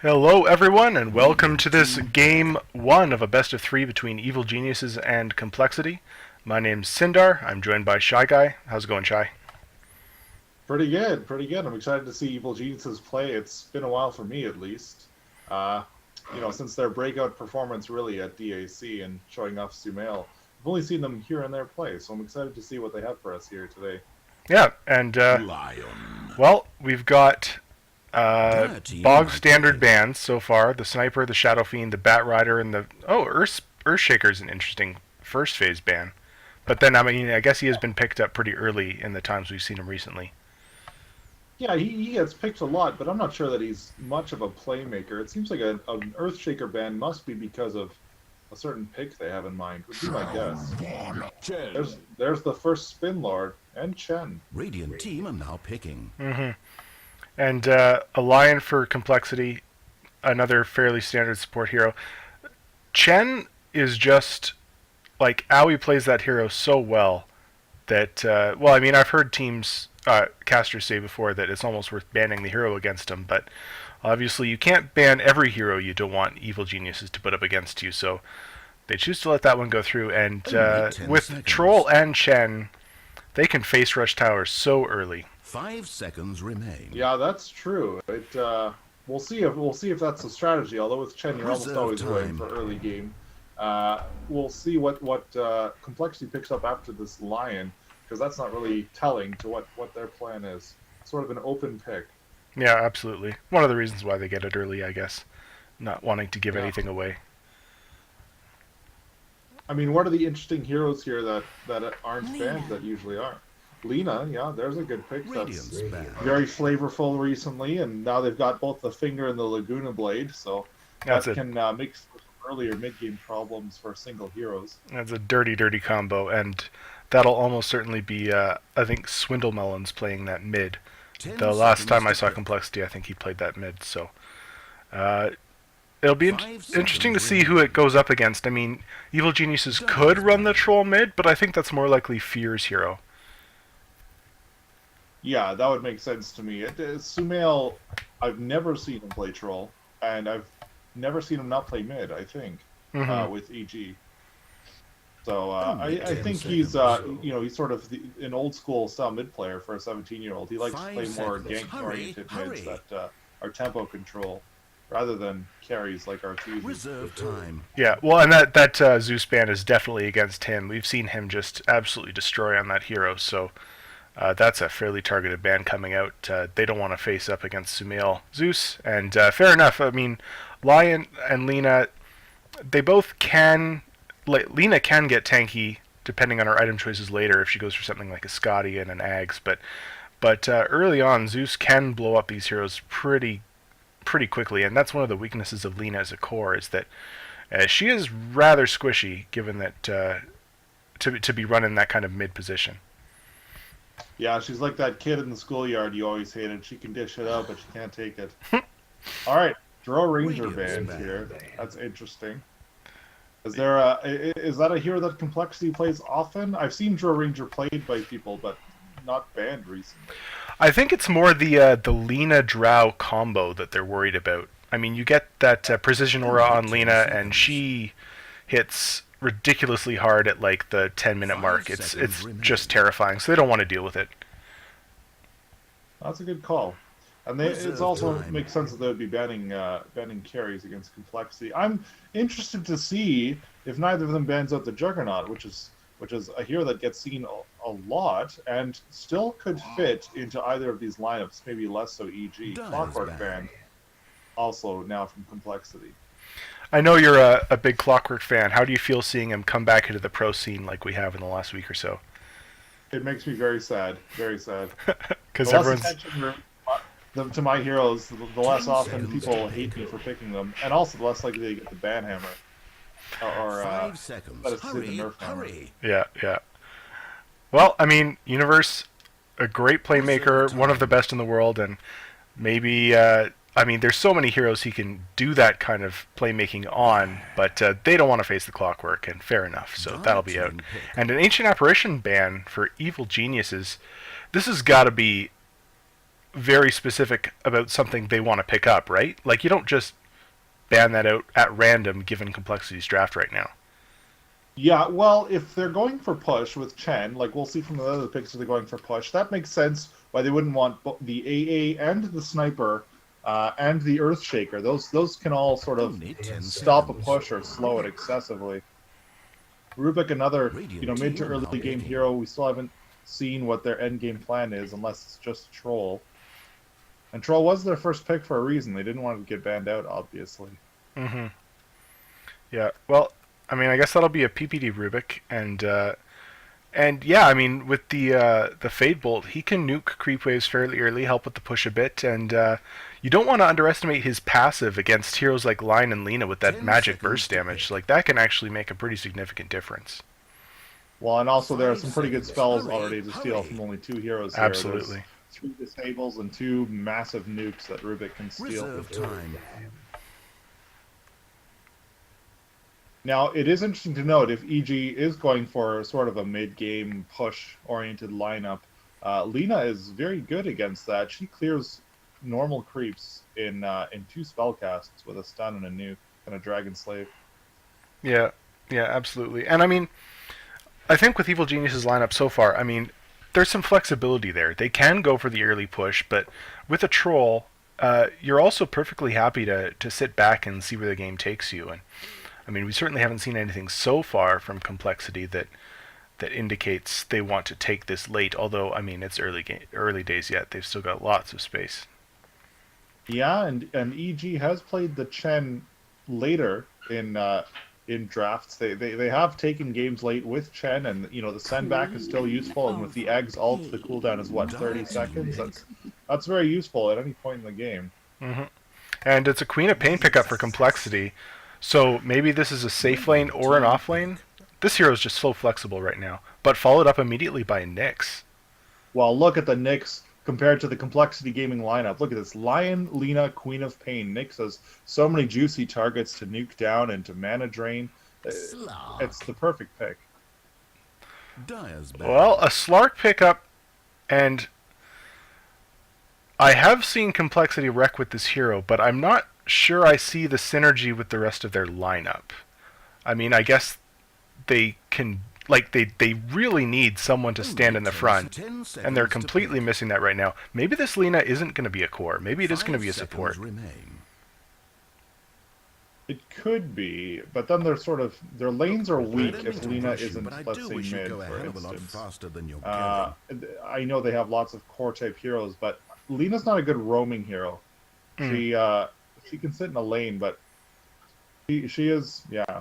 Hello, everyone, and welcome to this game one of a best of three between Evil Geniuses and Complexity. My name's Sindar. I'm joined by Shy Guy. How's it going, Shy? Pretty good, pretty good. I'm excited to see Evil Geniuses play. It's been a while for me, at least. Uh, since their breakout performance really at DAC and showing off Sumail, I've only seen them here and there play, so I'm excited to see what they have for us here today. Yeah, and, Lion. well, we've got Dirty bog my standard pocket. bands so far. The Sniper, the Shadow Fiend, the Bat Rider, and the... Oh, Earthshaker's an interesting first phase ban. But then, I mean, I guess he has been picked up pretty early in the times we've seen him recently. Yeah, he gets picked a lot, but I'm not sure that he's much of a playmaker. It seems like an Earthshaker ban must be because of a certain pick they have in mind, would be my guess. Chen. There's the first Spin Lord, and Chen. Radiant team are now picking. And a Lion for Complexity, another fairly standard support hero. Chen is just... Like, Aoi plays that hero so well that, well, I mean, I've heard teams, casters say before that it's almost worth banning the hero against him, but obviously you can't ban every hero you don't want Evil Geniuses to put up against you, so they choose to let that one go through, and Only 10 with seconds. Troll and Chen, they can face rush towers so early. 5 seconds remain. Yeah, that's true. We'll see if that's a strategy. Although with Chen, you're almost Reserve always going time. for early game. We'll see what Complexity picks up after this Lion, because that's not really telling to what their plan is. Sort of an open pick. Yeah, absolutely. One of the reasons why they get it early, I guess. Not wanting to give Yeah. anything away. I mean, what are the interesting heroes here that aren't banned that usually are? Lena, yeah, there's a good pick. Radiant's That's back. very flavorful recently, and now they've got both the Finger and the Laguna Blade, so That's that a can make some earlier mid-game problems for single heroes. that's a dirty, dirty combo, and that'll almost certainly be, I think, Swindle Melons playing that mid. 10 The last seconds time I to saw pick. Complexity, I think he played that mid, so... Uh, it'll be 5 interesting to seconds see who it goes up against. I mean, Evil Geniuses could run the Troll mid, but I think that's more likely Fear's hero. Yeah, that would make sense to me. Sumail, I've never seen him play Troll, and I've never seen him not play mid, I think, Mhm. with EG. So Only I 10 think he's seconds. he's sort of an old school style mid player for a 17-year-old. He likes to 5 play more seconds. gank oriented Hurry, mids hurry. that are tempo control rather than carries like Artusi. Reserve time. Yeah, well, and that Zeus ban is definitely against him. We've seen him just absolutely destroy on that hero, so that's a fairly targeted ban coming out. They don't want to face up against Sumail Zeus, and fair enough. I mean, Lion and Lena, they both can... Lena can get tanky depending on her item choices later if she goes for something like a Scotty and an Ags, but early on, Zeus can blow up these heroes pretty quickly, and that's one of the weaknesses of Lena as a core, is that she is rather squishy, given that to be running that kind of mid position. Yeah, she's like that kid in the schoolyard you always hated. She can dish it out, but she can't take it. All right, draw Ranger Radiant's band back. here. That's interesting. Is that a hero that Complexity plays often? I've seen Draw Ranger played by people, but not banned recently. I think it's more the Lena Drow combo that they're worried about. I mean, you get that precision aura on Lena, and she hits ridiculously hard at like the 10-minute mark. 5 It's seconds it's remaining. just terrifying, so they don't want to deal with it. That's a good call. And it's Reserve also time. makes sense that they would be banning carries against Complexity. I'm interested to see if neither of them bans out the Juggernaut, which is a hero that gets seen a lot and still could fit into either of these lineups. Maybe less so EG. Dies Clockwork back. band also now from Complexity. I know you're a big Clockwork fan. How do you feel seeing him come back into the pro scene like we have in the last week or so? It makes me very sad. Very sad. Because The less everyone's... attention to my heroes, the less 10 often seconds people to hate pick. me for picking them, and also the less likely they get the ban hammer. Or 5 seconds. let us see the Hurry, nerf hammer. hurry. Yeah. Well, I mean, Universe, a great playmaker, one of the best in the world, and maybe I mean, there's so many heroes he can do that kind of playmaking on, but they don't want to face the Clockwork, and fair enough, so that'll be out. And an Ancient Apparition ban for Evil Geniuses, this has got to be very specific about something they want to pick up, right? Like, you don't just ban that out at random given Complexity's draft right now. Yeah, well, if they're going for push with Chen, like we'll see from the other picks, if they're going for push, that makes sense why they wouldn't want the AA and the Sniper and the Earthshaker. Those can all sort of Only 10 stop a seconds. push or slow it excessively. Rubik, another Radiant mid to team early now game picking. hero. We still haven't seen what their end game plan is, unless it's just Troll. And Troll was their first pick for a reason. They didn't want to get banned out, obviously. Mm-hmm. Yeah. Well, I mean, I guess that'll be a PPD Rubik, and yeah, I mean, with the Fade Bolt, he can nuke creep waves fairly early, help with the push a bit, and you don't want to underestimate his passive against heroes like Lion and Lina with that 10 magic seconds burst to damage. pick. Like, that can actually make a pretty significant difference. Well, and also there are some 5 pretty good seconds. spells Hurry, already to steal hurry. from only 2 heroes here. Absolutely. There's 3 disables and 2 massive nukes that Rubik can steal. Reserve time. Now, it is interesting to note if EG is going for sort of a mid-game push-oriented lineup, Lina is very good against that. She clears normal creeps in 2 spellcasts with a stun and a nuke and a Dragon Slave. Yeah, yeah, absolutely. And I mean, I think with Evil Genius's lineup so far, I mean, there's some flexibility there. They can go for the early push, but with a Troll, you're also perfectly happy to sit back and see where the game takes you. And I mean, we certainly haven't seen anything so far from Complexity that indicates they want to take this late. Although, I mean, it's early days yet. They've still got lots of space. Yeah, and EG has played the Chen later in drafts. They have taken games late with Chen, and the send back is still useful. And with the Eggs ult, the cooldown is what, 30 seconds. That's very useful at any point in the game. Mm-hmm. And it's a Queen of Pain pickup for Complexity. So maybe this is a safe lane or an off lane. This hero is just so flexible right now, but followed up immediately by Nyx. Well, look at the Nyx compared to the Complexity Gaming lineup. Look at this. Lion, Lina, Queen of Pain. Nyx has so many juicy targets to nuke down and to mana drain. It's the perfect pick. Dire's back. Well, a Slark pickup, and I have seen Complexity wreck with this hero, but I'm not sure I see the synergy with the rest of their lineup. I mean, I guess they can, like, they really need someone to stand in the front, and they're completely missing that right now. Maybe this Lina isn't going to be a core. Maybe it is going to be a support. Remain. It could be, but then their lanes are weak if Lina isn't, But I let's do say, wish you'd mid, go a for hell of a lot instance. faster than you're I know they have lots of core type heroes, but Lina's not a good roaming hero. She can sit in a lane, but she is, yeah,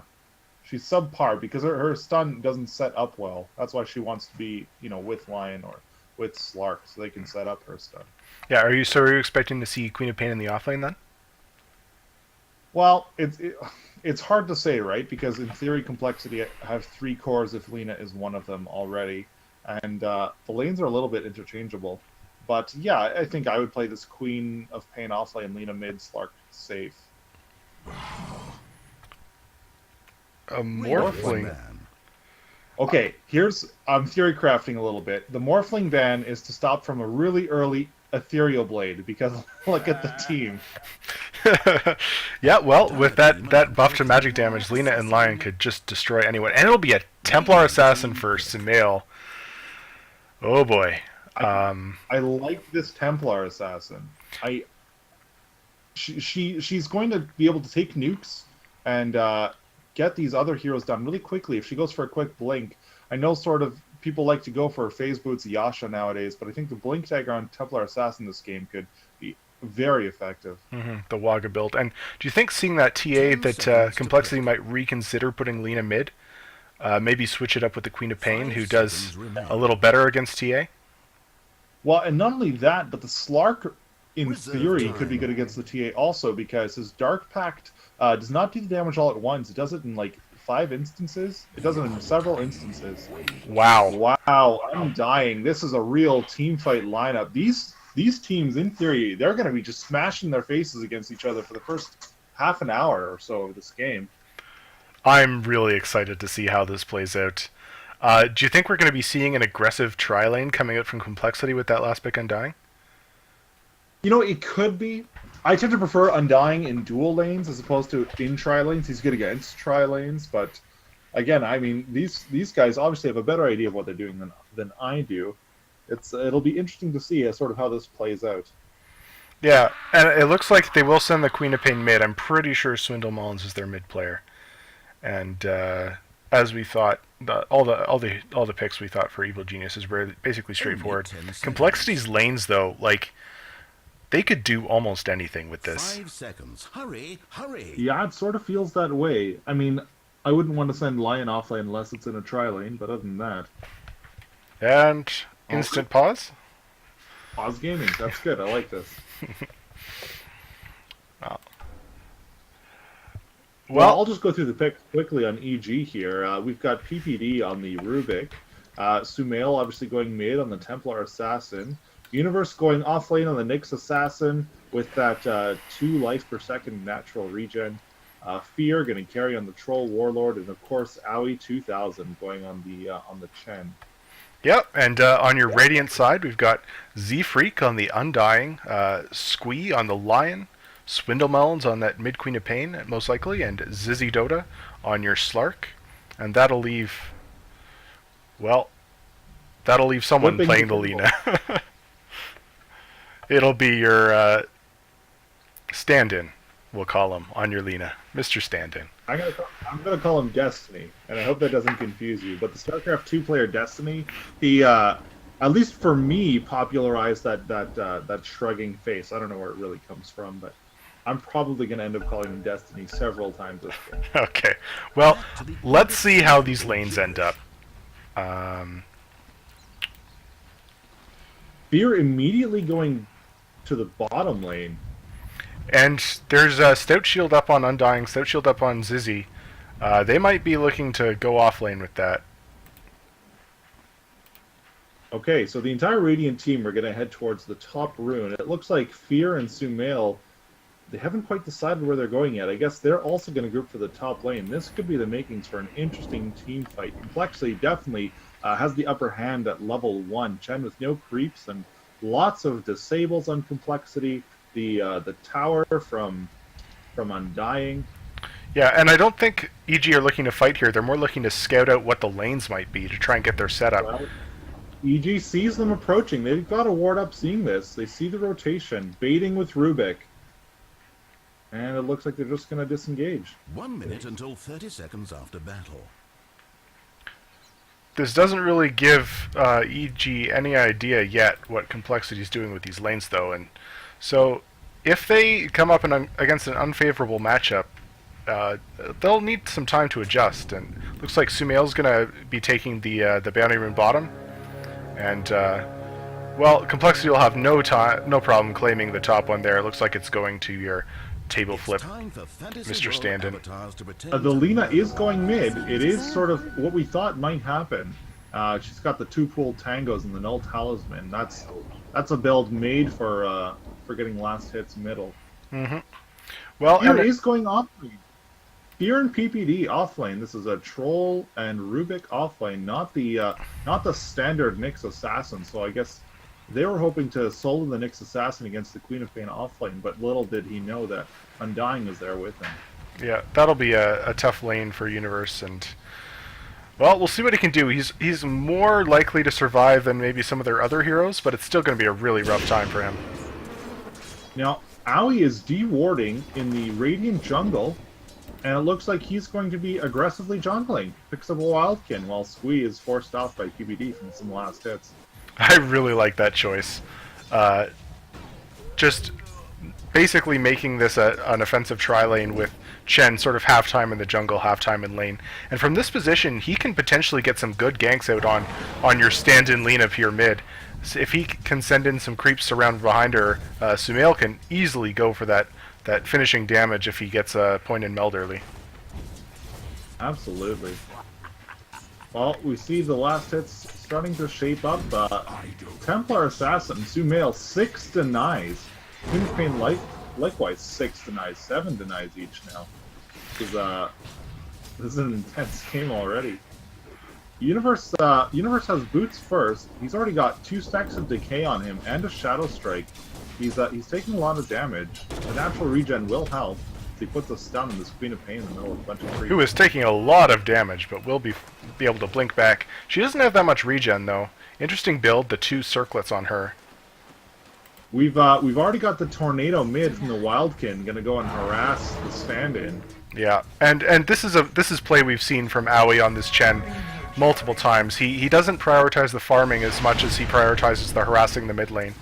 she's subpar because her stun doesn't set up well. That's why she wants to be, with Lion or with Slark, so they can set up her stun. Yeah, are you expecting to see Queen of Pain in the offlane then? Well, it's hard to say, right? Because in theory, Complexity have 3 cores if Lina is one of them already, and the lanes are a little bit interchangeable. But yeah, I think I would play this Queen of Pain offlane, Lina mid, Slark safe. A Morphling. Man. Okay, I'm theory crafting a little bit. The Morphling ban is to stop from a really early Ethereal Blade, because look at the team. Yeah, well, with that buff to magic damage, Lina and Lion could just destroy anyone. And it'll be a Templar Assassin for Sumail. Oh boy. I like this Templar Assassin. She's going to be able to take nukes and get these other heroes down really quickly if she goes for a quick blink. I know sort of people like to go for phase boots Yasha nowadays, but I think the blink dagger on Templar Assassin this game could be very effective. Mm-hmm, the Wagga build. And do you think seeing that TA 10 that seconds to Complexity pick. might reconsider putting Lina mid? Maybe switch it up with the Queen of Pain, 5 who does seconds remain. a little better against TA? Well, and not only that, but the Slark, in Reserve theory, time. could be good against the TA also, because his Dark Pact does not do the damage all at once. It does it in like 5 instances. It does it in several instances. Wow. Wow, I'm dying. This is a real team fight lineup. These teams, in theory, they're going to be just smashing their faces against each other for the first half an hour or so of this game. I'm really excited to see how this plays out. Do you think we're going to be seeing an aggressive tri-lane coming out from Complexity with that last pick Undying? You know, it could be. I tend to prefer Undying in dual lanes as opposed to in tri-lanes. He's good against tri-lanes, but again, I mean, these guys obviously have a better idea of what they're doing than I do. It'll be interesting to see sort of how this plays out. Yeah, and it looks like they will send the Queen of Pain mid. I'm pretty sure Swindle Mullins is their mid player, and as we thought, all the picks we thought for Evil Geniuses were basically straightforward. Complexity's lanes, though, like they could do almost anything with this. 5 seconds. Hurry, hurry. Yeah, it sort of feels that way. I mean, I wouldn't want to send Lion offlane unless it's in a tri-lane, but other than that... And instant pause? Pause gaming, that's good, I like this. Well, I'll just go through the pick quickly on EG here. We've got PPD on the Rubik. Sumail obviously going mid on the Templar Assassin. Universe going off lane on the Nyx Assassin with that 2 life per second natural regen. Fear going to carry on the Troll Warlord, and of course Aoi 2000 going on the Chen. Yep, and on your Radiant side, we've got Z-Freak on the Undying, Squee on the Lion, Swindle Melons on that Mid Queen of Pain, most likely, and Zizzy Dota on your Slark. And that'll leave someone playing the Lina. It'll be your stand-in, we'll call him, on your Lina. Mr. Stand-in. I'm gonna call him Destiny, and I hope that doesn't confuse you. But the StarCraft 2-player Destiny, he at least for me popularized that shrugging face. I don't know where it really comes from, but I'm probably gonna end up calling him Destiny several times this game. Okay, well, let's see how these lanes end up. Fear immediately going to the bottom lane. And there's a Stout Shield up on Undying, Stout Shield up on Zizzy. They might be looking to go off lane with that. Okay, so the entire Radiant team are going to head towards the top rune. It looks like Fear and Sumail, they haven't quite decided where they're going yet. I guess they're also going to group for the top lane. This could be the makings for an interesting team fight. Complexity definitely has the upper hand at level 1. Chen with no creeps and lots of disables on Complexity. The tower from Undying. Yeah, and I don't think EG are looking to fight here. They're more looking to scout out what the lanes might be to try and get their setup. Well, EG sees them approaching. They've got a ward up seeing this. They see the rotation, baiting with Rubik. And it looks like they're just going to disengage. 1 minute until 30 seconds after battle. This doesn't really give EG any idea yet what Complexity's doing with these lanes, though, and so if they come up against an unfavorable matchup, they'll need some time to adjust. And looks like Sumail's going to be taking the bounty rune bottom, and well, Complexity will have no problem claiming the top one there. It looks like it's going to your table flip, Mr. Stand-in. The Lina is going mid. It is sort of what we thought might happen. She's got the 2 pooled tangos and the null talisman. That's a build made for getting last hits middle. Mm-hmm. Well, Fear is going offlane. Fear and PPD offlane. This is a Troll and Rubik offlane, not the standard Nyx Assassin. So I guess they were hoping to solo the Nyx Assassin against the Queen of Pain offlane, but little did he know that Undying was there with him. Yeah, that'll be a tough lane for Universe, and well, we'll see what he can do. He's more likely to survive than maybe some of their other heroes, but it's still going to be a really rough time for him. Now, Aoi is de-warding in the Radiant jungle, and it looks like he's going to be aggressively jungling. Picks up a Wildkin while Squee is forced off by PPD from some last hits. I really like that choice. Just basically making this an offensive tri-lane with Chen sort of half-time in the jungle, half-time in lane. And from this position, he can potentially get some good ganks out on your stand-in Lina here mid. So if he can send in some creeps around behind her, Sumail can easily go for that finishing damage if he gets a point in meld early. Absolutely. Well, we see the last hits starting to shape up. Templar Assassin, Sumail, 6 denies. Queen of Pain likewise 6 denies, 7 denies each now. This is an intense game already. Universe has boots first. He's already got 2 stacks of decay on him and a Shadow Strike. He's taking a lot of damage. The natural regen will help. He puts a stun on this Queen of Pain in the middle of a bunch of creeps. Who is taking a lot of damage, but will be able to blink back. She doesn't have that much regen though. Interesting build, the 2 circlets on her. We've already got the Tornado mid from the Wildkin gonna go and harass the stand-in. Yeah, and this is play we've seen from Aoi on this Chen multiple times. He doesn't prioritize the farming as much as he prioritizes the harassing the mid lane.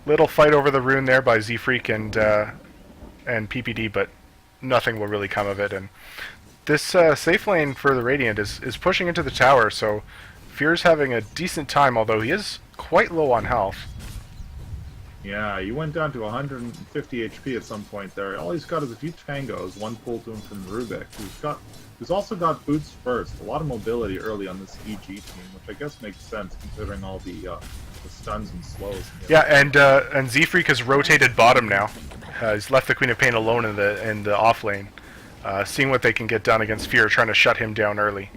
Little fight over the rune there by Z-Freak and PPD, but nothing will really come of it. And this safe lane for the Radiant is pushing into the tower, so Fear's having a decent time, although he is quite low on health. Yeah, he went down to 150 HP at some point there. All he's got is a few tangos, one pull to him from Rubik, who's also got boots first. A lot of mobility early on this EG team, which I guess makes sense considering all the stuns and slows. Yeah, and Z-Freak has rotated bottom now. He's left the Queen of Pain alone in the off lane, seeing what they can get done against Fear, trying to shut him down early.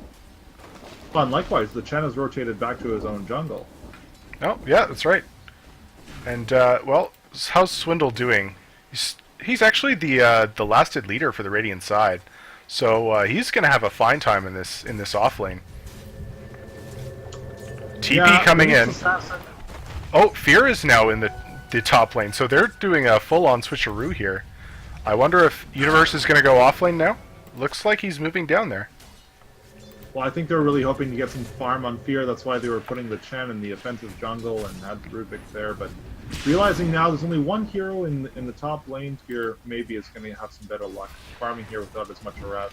Fun. Likewise, the Chen has rotated back to his own jungle. Oh, yeah, that's right. And well, how's Swindle doing? He's actually the lasted leader for the Radiant side, so he's gonna have a fine time in this off lane. TP coming in. Oh, Fear is now in the top lane, so they're doing a full-on switcheroo here. I wonder if Universe is going to go off lane now? Looks like he's moving down there. Well, I think they were really hoping to get some farm on Fear. That's why they were putting the Chen in the offensive jungle and had the Rubik there. But realizing now there's only one hero in the top lane, Fear maybe is going to have some better luck farming here without as much harass.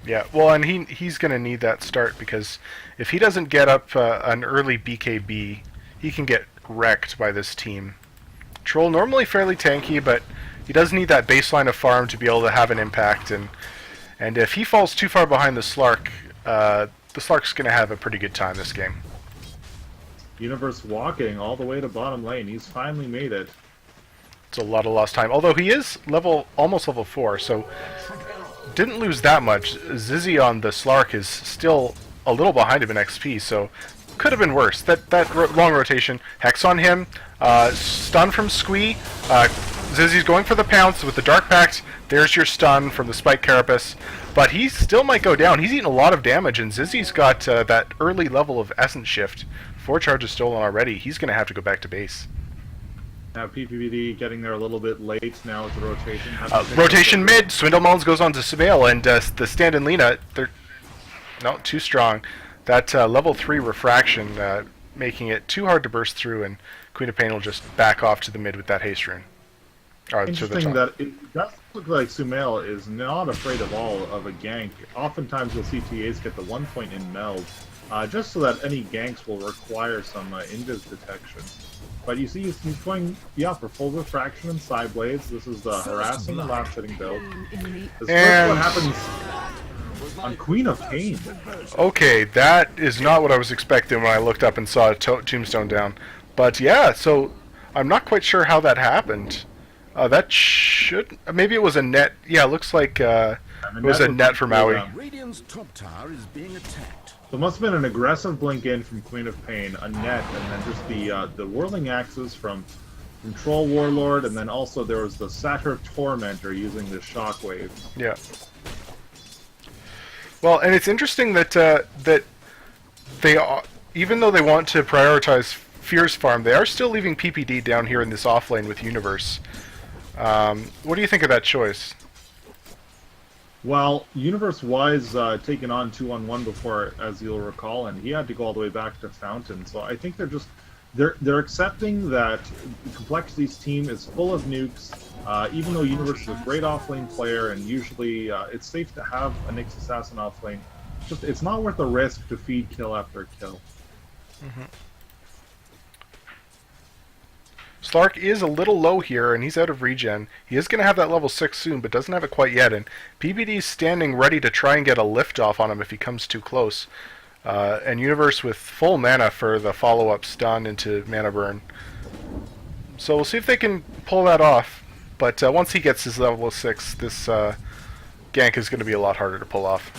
Yeah, well, and he's going to need that start, because if he doesn't get up an early BKB, he can get wrecked by this team. Troll normally fairly tanky, but he does need that baseline of farm to be able to have an impact, and if he falls too far behind the Slark, the Slark's going to have a pretty good time this game. Universe walking all the way to bottom lane. He's finally made it. It's a lot of lost time, although he is almost level 4, so didn't lose that much. Zizzy on the Slark is still a little behind him in XP, so could have been worse. That long rotation. Hex on him. Stun from Squee. Zizzy's going for the pounce with the Dark Pact. There's your stun from the Spike Carapace. But he still might go down. He's eaten a lot of damage, and Zizzy's got that early level of Essence Shift. 4 charges stolen already. He's going to have to go back to base. Now PPD getting there a little bit late now with the rotation. Rotation mid. Swindle Mullins goes on to Sumail, and the stand-in Lina, they're not too strong. That level 3 refraction making it too hard to burst through, and Queen of Pain will just back off to the mid with that haste rune. Interesting that it does look like Sumail is not afraid of all of a gank. Oftentimes you'll see TAs get the 1 point in meld, just so that any ganks will require some invis detection. But you see, he's going, for full refraction and side blades. This is the harassing and last hitting build. This is what happens on Queen of Pain. Okay, that is not what I was expecting when I looked up and saw a tombstone down. But yeah, so I'm not quite sure how that happened. That should... maybe it was a net. Yeah, it looks like it was a net from Maui. Radiant's top tower is being attacked. So it must have been an aggressive blink in from Queen of Pain, a net, and then just the whirling axes from Troll Warlord, and then also there was the Satyr Tormentor using the shockwave. Yeah. Well, and it's interesting that that they, even though they want to prioritize Fear's farm, they are still leaving PPD down here in this off lane with Universe. What do you think of that choice? Well, Universe was taken on 2-on-1 before, as you'll recall, and he had to go all the way back to Fountain. So I think they're accepting that Complexity's team is full of nukes. Even though Universe is a great offlane player, and usually it's safe to have a Nyx Assassin offlane, it's not worth the risk to feed kill after kill. Mm-hmm. Slark is a little low here, and he's out of regen. He is going to have that level 6 soon, but doesn't have it quite yet, and PPD's standing ready to try and get a lift off on him if he comes too close. And Universe with full mana for the follow-up stun into mana burn. So we'll see if they can pull that off, but once he gets his level 6, this gank is going to be a lot harder to pull off.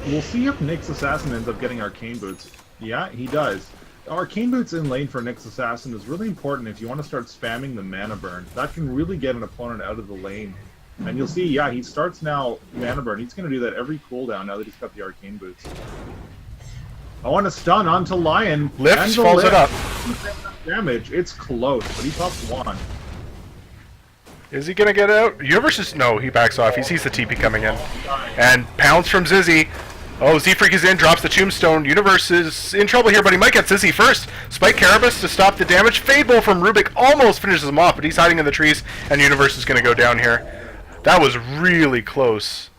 We'll see if Nyx Assassin ends up getting Arcane Boots. Yeah, he does. Arcane Boots in lane for Nyx Assassin is really important if you want to start spamming the mana burn. That can really get an opponent out of the lane. And you'll see, yeah, he starts now mana burn. He's going to do that every cooldown now that he's got the Arcane Boots. I want to stun onto Lion. Lifts, follows it up. Damage. It's close, but he pops one. Is he gonna get out? Universe is no. He backs off. He sees the TP coming in, and pounds from Zizzy. Oh, Z-Freak is in, drops the Tombstone. Universe is in trouble here, but he might get Zizzy first. Spike Carabas to stop the damage. Fadebolt from Rubik almost finishes him off, but he's hiding in the trees, and Universe is gonna go down here. That was really close.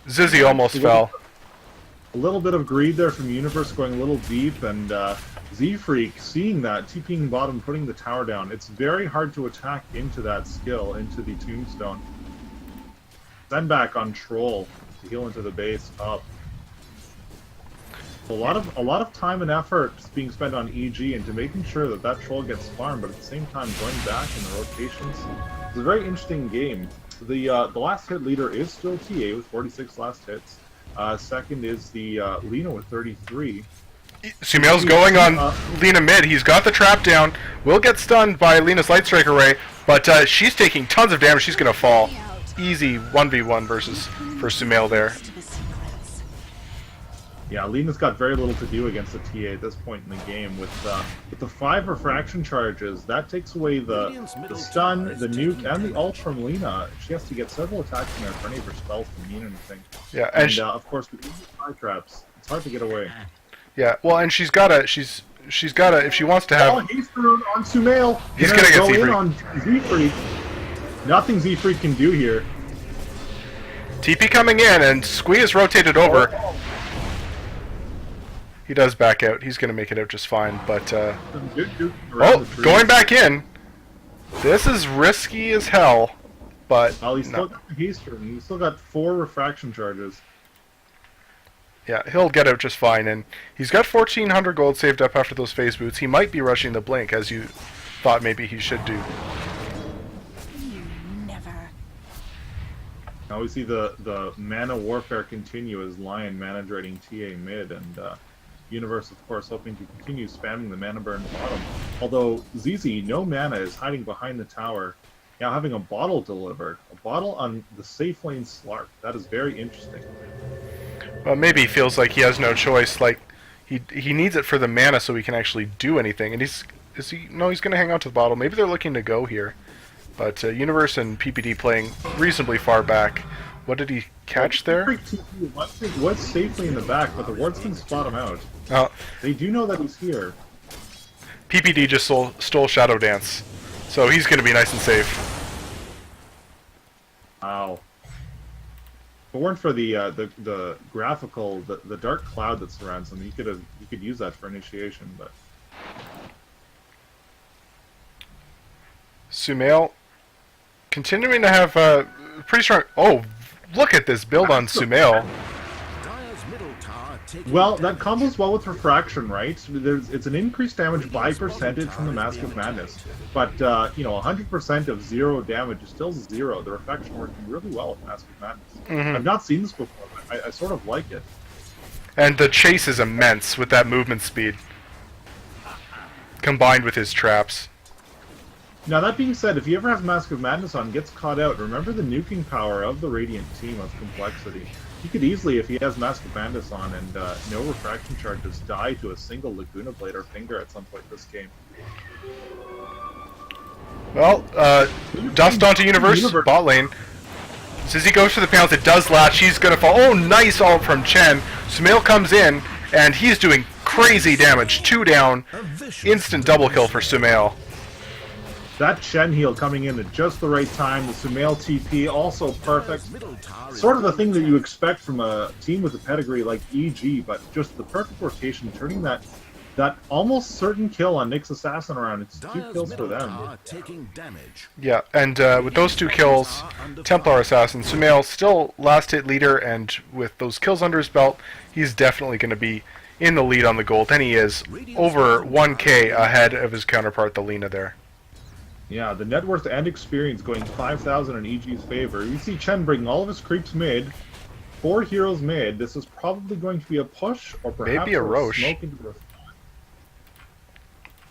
Zizzy almost fell. A little bit of greed there from Universe going a little deep, and Z-Freak seeing that, TPing bottom, putting the tower down. It's very hard to attack into that skill, into the Tombstone. Send back on Troll to heal into the base up. A lot of time and effort being spent on EG into making sure that that Troll gets farmed, but at the same time going back in the rotations. It's a very interesting game. The last hit leader is still TA with 46 last hits. Second is the Lina with 33. Sumail's going on Lina mid. He's got the trap down. Will get stunned by Lina's Light Strike Array, but she's taking tons of damage. She's going to fall. Easy 1v1 versus for Sumail there. Yeah, Lina's got very little to do against the TA at this point in the game. With the 5 refraction charges, that takes away the stun, the nuke, and the ult from Lina. She has to get several attacks in there for any of her spells to mean anything. Yeah, and of course, with these fire traps, it's hard to get away. Yeah, well, and she's gotta if she wants to have. Oh, he's thrown on Sumail. He's gonna get go in Z-Freak. on Z-Freak. Nothing Z-Freak can do here. TP coming in, and Squee is rotated over. He does back out. He's gonna make it out just fine, but going back in. This is risky as hell, but well, he's still got the haste turn. He's still got 4 refraction charges. Yeah, he'll get out just fine, and he's got 1,400 gold saved up after those phase boots. He might be rushing the blink, as you thought maybe he should do. Now we see the mana warfare continue as Lion mana draining TA mid, and Universe, of course, hoping to continue spamming the mana burn bottom. Although ZZ, no mana, is hiding behind the tower, now having a bottle delivered. A bottle on the safe lane Slark. That is very interesting. Well, maybe he feels like he has no choice. Like he needs it for the mana so he can actually do anything. And he's going to hang out to the bottle. Maybe they're looking to go here. But Universe and PPD playing reasonably far back. What did he catch there? Was safely in the back, but the wards can spot him out. They do know that he's here. PPD just stole Shadow Dance, so he's going to be nice and safe. Wow. If it weren't for the graphical, the dark cloud that surrounds him, you could use that for initiation. But Sumail continuing to have pretty strong. Oh, look at this build on Sumail. Well, that combos well with refraction, right? It's an increased damage by percentage from the Mask of Madness, but 100% of 0 damage is still 0. The refraction working really well with Mask of Madness. Mm-hmm. I've not seen this before, but I sort of like it. And the chase is immense with that movement speed, combined with his traps. Now, that being said, if he ever has Mask of Madness on, gets caught out, remember the nuking power of the Radiant team of Complexity. He could easily, if he has Mask of Madness on and no refraction charges, die to a single Laguna Blade or Finger at some point this game. Well, dust onto Universe, bot lane. Zizzy goes for the pounce, it does latch, she's gonna fall. Oh, nice ult from Chen. Sumail comes in, and he's doing crazy damage. 2 down, instant double kill for Sumail. That Shen heal coming in at just the right time, the Sumail TP also perfect. Sort of the thing that you expect from a team with a pedigree like EG, but just the perfect rotation, turning that almost certain kill on Nyx Assassin around. It's 2 kills for them. Yeah, and with those 2 kills, Templar Assassin, Sumail still last hit leader, and with those kills under his belt, he's definitely going to be in the lead on the gold, and he is over 1k ahead of his counterpart, the Lina there. Yeah, the net worth and experience going 5,000 in EG's favor. You see Chen bringing all of his creeps mid. 4 heroes mid. This is probably going to be a push, or perhaps Maybe a Roche. smoke into the...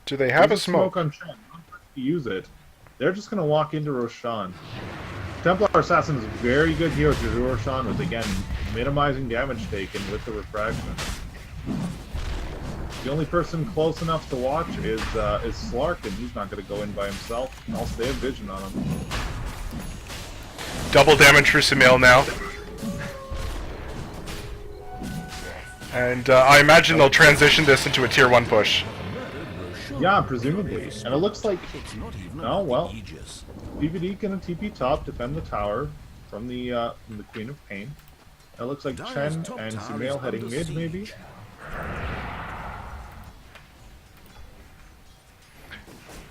Do they have a There's smoke? on Chen. Not going to use it. They're just going to walk into Roshan. Templar Assassin is a very good hero to do Roshan with, again, minimizing damage taken with the refraction. The only person close enough to watch is Slark, and he's not going to go in by himself. Also, they have vision on him. Double damage for Sumail now. And I imagine they'll transition this into a tier 1 push. Yeah, presumably. And it looks like... It's not even Oh, well. Aegis. DVD gonna TP top, defend the tower from the Queen of Pain. It looks like Dire's Chen top and tower Sumail is heading under mid, siege. maybe?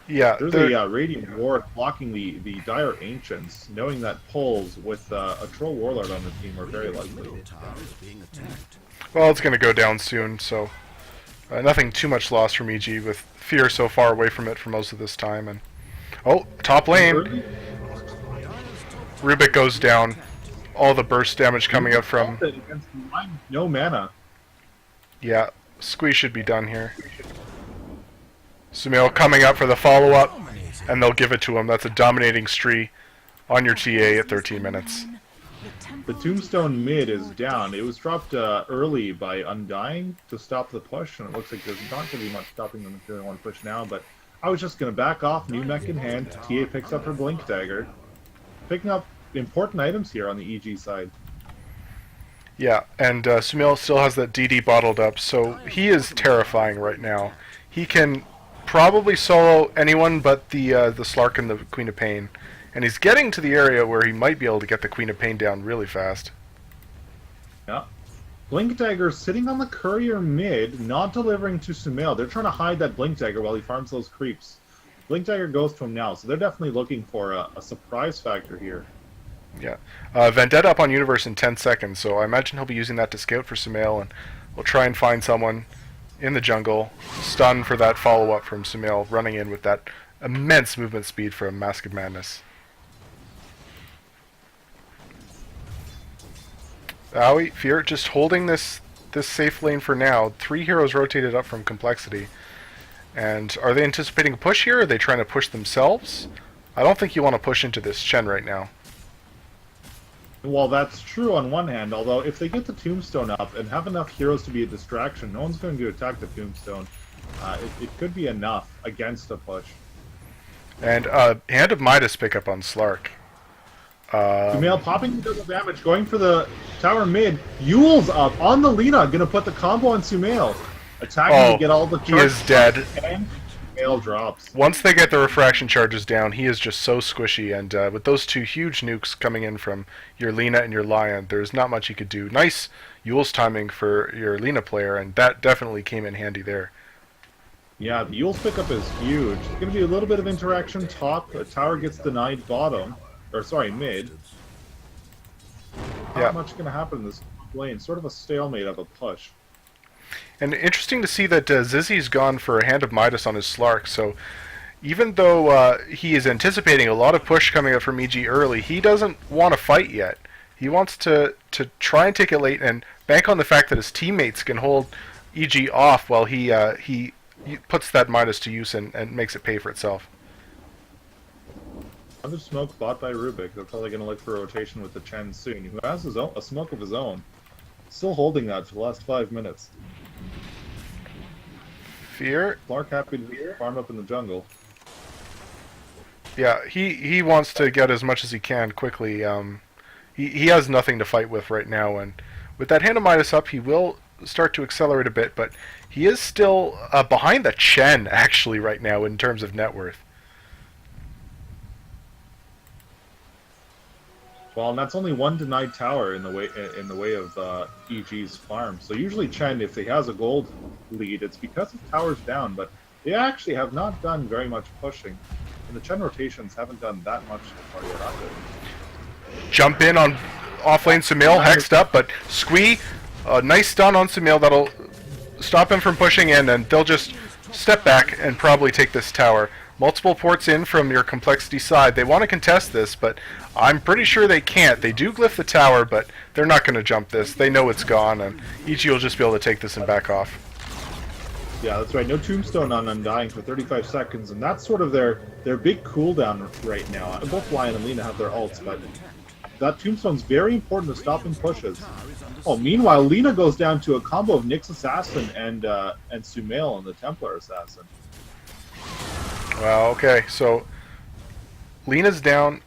Yeah, There's a Radiant Ward blocking the Dire Ancients, knowing that pulls with a Troll Warlord on the team are very likely. Middle tower is being attacked. well, it's going to go down soon, so nothing too much loss from EG with Fear so far away from it for most of this time. And oh, top lane, Early? Rubik goes down. All the burst damage coming up from... Against no mana. Yeah, Squeeze should be done here. Sumail coming up for the follow-up, and they'll give it to him. That's a dominating Stree on your TA at 13 minutes. The Tombstone mid is down. It was dropped early by Undying to stop the push, and it looks like there's not going to be much stopping them if they want to push now, but I was just going to back off, new mech in hand. TA picks up her Blink Dagger. Picking up important items here on the EG side. Yeah, and Sumail still has that DD bottled up, so he is terrifying right now. He can probably solo anyone but the Slark and the Queen of Pain, and he's getting to the area where he might be able to get the Queen of Pain down really fast. Yeah. Blink Dagger sitting on the Courier mid, not delivering to Sumail. They're trying to hide that Blink Dagger while he farms those creeps. Blink Dagger goes to him now, so they're definitely looking for a surprise factor here. Yeah. Vendetta up on Universe in 10 seconds, so I imagine he'll be using that to scout for Sumail, and we'll try and find someone in the jungle, stun for that follow-up from Sumail, running in with that immense movement speed from Mask of Madness. Owie, Fear just holding this safe lane for now. 3 heroes rotated up from Complexity. And are they anticipating a push here? Or are they trying to push themselves? I don't think you want to push into this Chen right now. Well, that's true on one hand, although if they get the Tombstone up and have enough heroes to be a distraction, no one's going to attack the Tombstone. It could be enough against a push. And Hand of Midas pick up on Slark. Sumail popping the double damage, going for the tower mid. Yule's up on the Lina, going to put the combo on Sumail. Attacking to get all the he is charges dead. and Sumail drops. Once they get the refraction charges down, he is just so squishy, and with those 2 huge nukes coming in from your Lina and your Lion, there's not much you could do. Nice Yule's timing for your Lina player, and that definitely came in handy there. Yeah, the Yule's pickup is huge. It's going to be a little bit of interaction top. The tower gets denied bottom. Or, sorry, mid. Yeah. Not much going to happen in this lane. Sort of a stalemate of a push. And interesting to see that Zizzy's gone for a Hand of Midas on his Slark, so even though he is anticipating a lot of push coming up from EG early, he doesn't want to fight yet. He wants to try and take it late and bank on the fact that his teammates can hold EG off while he puts that Midas to use and makes it pay for itself. Another smoke bought by Rubik. They're probably going to look for a rotation with the Chen soon, who has his own, a smoke of his own. Still holding that for the last 5 minutes. Fear? Clark happy to farm up in the jungle. Yeah, he wants to get as much as he can quickly. He has nothing to fight with right now, and with that Hand of Midas up, he will start to accelerate a bit, but he is still behind the Chen, actually, right now, in terms of net worth. Well, and that's only one denied tower in the way of EG's farm. So usually Chen, if he has a gold lead, it's because of towers down, but they actually have not done very much pushing. And the Chen rotations haven't done that much so far yet either. Jump in on offlane Sumail, hexed up, but Squee, nice stun on Sumail that'll stop him from pushing in, and they'll just step back and probably take this tower. multiple ports in from your complexity side. They want to contest this, but I'm pretty sure they can't. They do glyph the tower, but they're not going to jump this. They know it's gone, and EG will just be able to take this and back off. Yeah, that's right. No Tombstone on Undying for 35 seconds, and that's sort of their big cooldown right now. Both Lion and Lina have their ults, but that Tombstone's very important to stopping pushes. Oh, meanwhile, Lina goes down to a combo of Nyx Assassin and Sumail and the Templar Assassin. Well, okay, so Lina's down.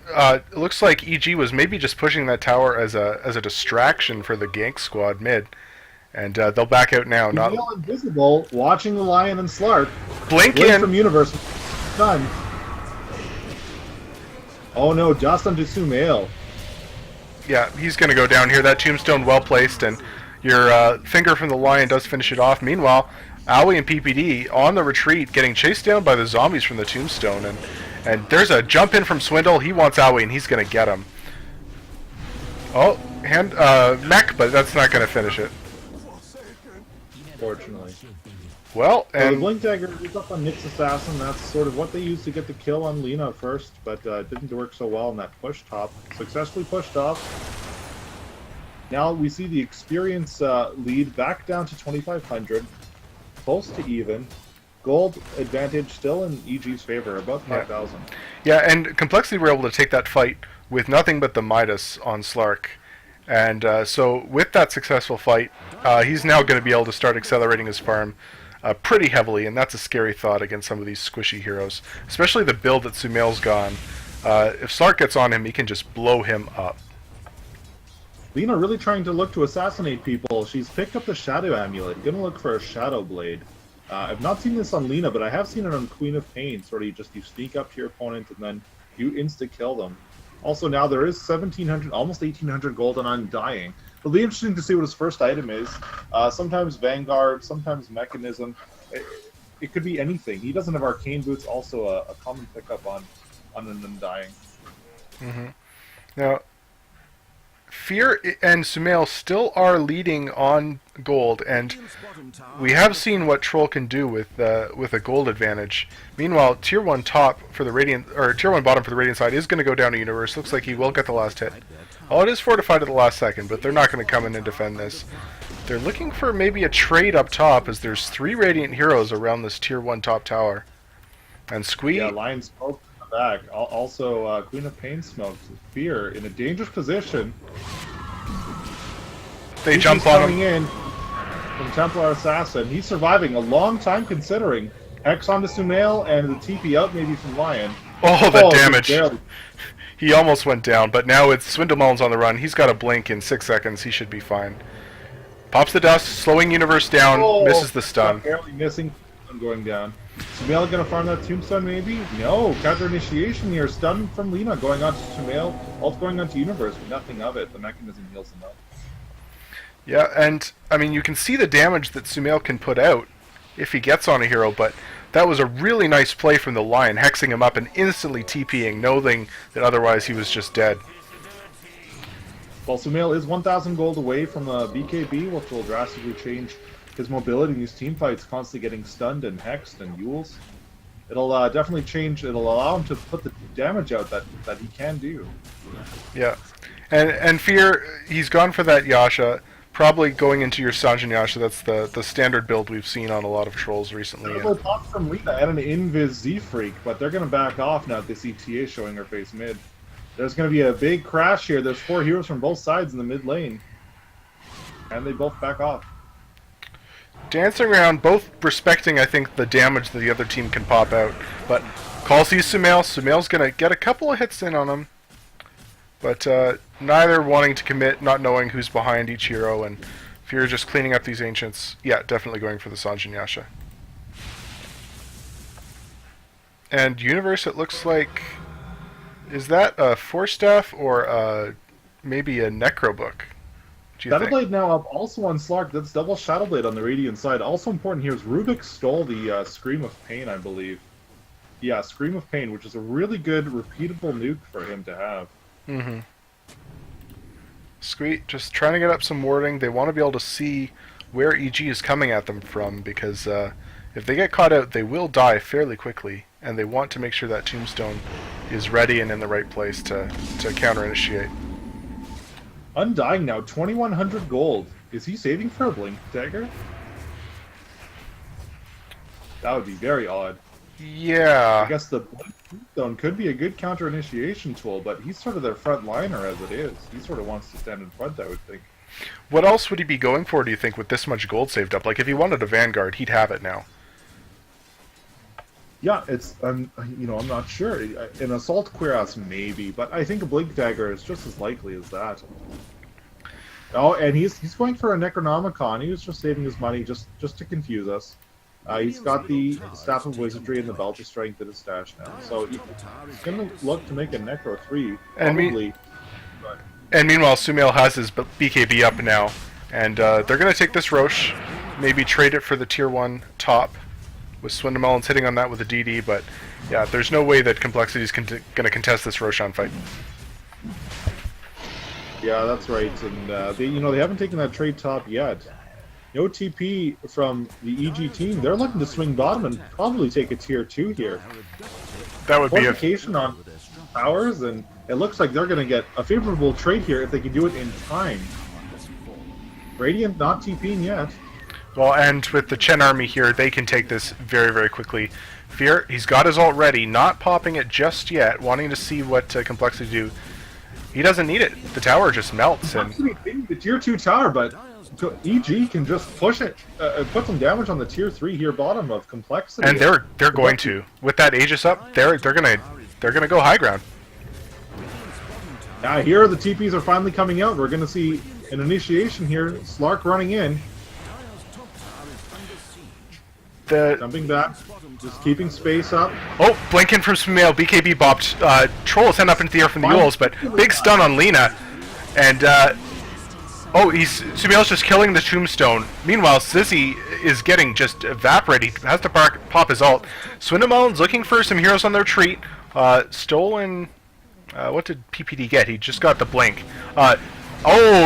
It looks like EG was maybe just pushing that tower as a distraction for the gank squad mid. And they'll back out now. Not Sumail invisible, watching the Lion and Slark. blink Blink in. from Universe. Done. Oh no, just onto Sumail. Yeah, he's going to go down here. That tombstone well placed, and your finger from the Lion does finish it off. Meanwhile, Owie and PPD on the retreat, getting chased down by the zombies from the tombstone, and there's a jump in from Swindle. He wants Owie, and he's going to get him. Oh, mech, but that's not going to finish it. Fortunately. Well, So the and Blink Dagger is up on Nyx Assassin. That's sort of what they used to get the kill on Lina first, but it didn't work so well in that push top. Successfully pushed off. Now we see the experience lead back down to 2,500. Close to even. Gold advantage still in EG's favor, about 5,000. yeah, and Complexity were able to take that fight with nothing but the Midas on Slark. And so with that successful fight, he's now going to be able to start accelerating his farm pretty heavily, and that's a scary thought against some of these squishy heroes, especially the build that Sumail's gone. If Slark gets on him, he can just blow him up. Lina really trying to look to assassinate people. She's picked up the Shadow Amulet, gonna look for a Shadow Blade. I've not seen this on Lina, but I have seen it on Queen of Pain. Sort of you sneak up to your opponent and then you insta-kill them. Also now there is 1,700, almost 1,800 gold on Undying. It'll be interesting to see what his first item is. Sometimes Vanguard, sometimes Mechanism. It could be anything. He doesn't have Arcane Boots, also a common pickup on an Undying. Mm-hmm. Now, Fear and Sumail still are leading on gold, and we have seen what Troll can do with a gold advantage. Meanwhile, tier 1 top for the Radiant, or tier 1 bottom for the Radiant side is going to go down to Universe. Looks like he will get the last hit. Oh, it is fortified at the last second, but they're not going to come in and defend this. They're looking for maybe a trade up top, as there's 3 Radiant heroes around this tier 1 top tower. And Squee... Yeah, Lion Smoke in the back. Also, Queen of Pain smoked. Fear in a dangerous position. They He's jump just on coming him. in from Templar Assassin. He's surviving a long time considering. Hex onto Sumail and the TP out maybe from Lion. Oh, the just damage. barely. He almost went down, but now it's Swindlemelon's on the run. He's got a blink in 6 seconds. He should be fine. Pops the dust, slowing Universe down, misses the stun. Barely missing. Going down. Sumail gonna farm that Tombstone maybe? No. Counter initiation here. Stun from Lina going on to Sumail. Ult going on to Universe, but nothing of it. The Mechanism heals him up. Yeah, and I mean, you can see the damage that Sumail can put out if he gets on a hero, but that was a really nice play from the Lion, hexing him up and instantly TPing, knowing that otherwise he was just dead. Well, Sumail is 1,000 gold away from BKB, which will drastically change his mobility in these team fights, constantly getting stunned and hexed and Yules. It'll definitely change, it'll allow him to put the damage out that he can do. Yeah, and Fear, he's gone for that Yasha, probably going into your Sanjin Yasha. That's the standard build we've seen on a lot of trolls recently. Double pop from Lina and an Invis Z-Freak, but they're going to back off now that they see TA showing her face mid. There's going to be a big crash here. There's 4 heroes from both sides in the mid lane. And they both back off. Dancing around, both respecting, I think, the damage that the other team can pop out. But Call sees Sumail. Sumail's going to get a couple of hits in on him. But neither wanting to commit, not knowing who's behind each hero, and Fear just cleaning up these Ancients. Yeah, definitely going for the Sanjin Yasha. And Universe, it looks like... Is that a Force Staff or maybe a Necro Book? Shadow Blade now up also on Slark. That's double Shadow Blade on the Radiant side. Also important here is Rubik stole the Scream of Pain, I believe. Yeah, Scream of Pain, which is a really good repeatable nuke for him to have. Mm-hmm. Squeak, just trying to get up some warding. They want to be able to see where EG is coming at them from, because if they get caught out, they will die fairly quickly. and they want to make sure that Tombstone is ready and in the right place to counter-initiate. Undying now, 2,100 gold. Is he saving for a Blink Dagger? That would be very odd. Yeah. I guess the Tombstone could be a good counter-initiation tool, but he's sort of their front liner as it is. He sort of wants to stand in front, I would think. What else would he be going for, do you think, with this much gold saved up? Like, if he wanted a Vanguard, he'd have it now. Yeah, it's I'm not sure. An Assault Cuirass maybe, but I think a Blink Dagger is just as likely as that. Oh, and he's going for a Necronomicon. He was just saving his money just to confuse us. He's got the Staff of Wizardry and the Belt of Strength in his stash now, so he's going to look to make a Necro 3 probably. And meanwhile, Sumail has his BKB up now, and they're going to take this Roche, maybe trade it for the Tier 1 top, with Swindamelons hitting on that with a DD, but yeah, there's no way that Complexity is going to contest this Roshan fight. Yeah, that's right, and they haven't taken that trade top yet. No TP from the EG team. They're looking to swing bottom and probably take a Tier 2 here. That would be a Fortification on towers, and it looks like they're going to get a favorable trade here if they can do it in time. Radiant not TPing yet. well, and with the Chen army here, they can take this very, very quickly. Fear, he's got his ult ready, not popping it just yet, wanting to see what Complexity do. He doesn't need it. The tower just melts, and The Tier 2 tower, but EG can just push it, put some damage on the Tier 3 here bottom of Complexity. and they're going to, with that Aegis up, they're gonna go high ground. Here the TPs are finally coming out. We're going to see an initiation here. Slark running in, jumping back, just keeping space up. Oh, blinking from Sumail, BKB bopped. Troll sent up into the air from the Yules, but big stun on Lina. And, Sumail's just killing the Tombstone. Meanwhile, Zizzy is getting just evaporated. He has to pop his ult. Swindamelon's looking for some heroes on their retreat. Stolen... what did PPD get? He just got the blink.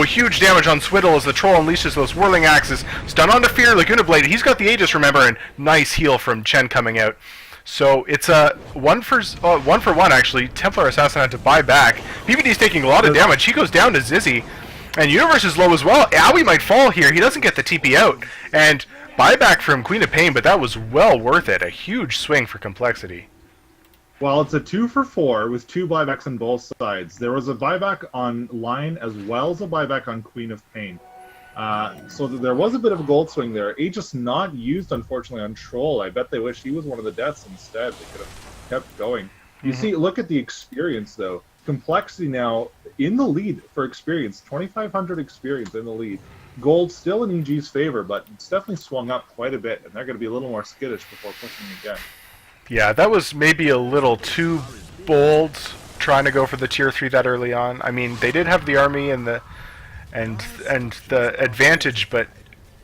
Huge damage on Swiddle as the Troll unleashes those whirling axes. Stun onto Fear, Laguna Blade. He's got the Aegis, remember, and nice heal from Chen coming out. So it's a 1-for-1 actually. Templar Assassin had to buy back. PPD's taking a lot of damage. He goes down to Zizzy. And Universe is low as well. Aoi might fall here. He doesn't get the TP out. And buyback from Queen of Pain, but that was well worth it. A huge swing for Complexity. Well, it's a 2-for-4 with 2 buybacks on both sides. There was a buyback on Lion as well as a buyback on Queen of Pain. So there was a bit of a gold swing there. Aegis not used, unfortunately, on Troll. I bet they wish he was one of the deaths instead. They could have kept going. You see, look at the experience, though. Complexity now in the lead for experience. 2,500 experience in the lead. Gold still in EG's favor, but it's definitely swung up quite a bit, and they're going to be a little more skittish before pushing again. Yeah, that was maybe a little too bold, trying to go for the Tier 3 that early on. I mean, they did have the army and the advantage, but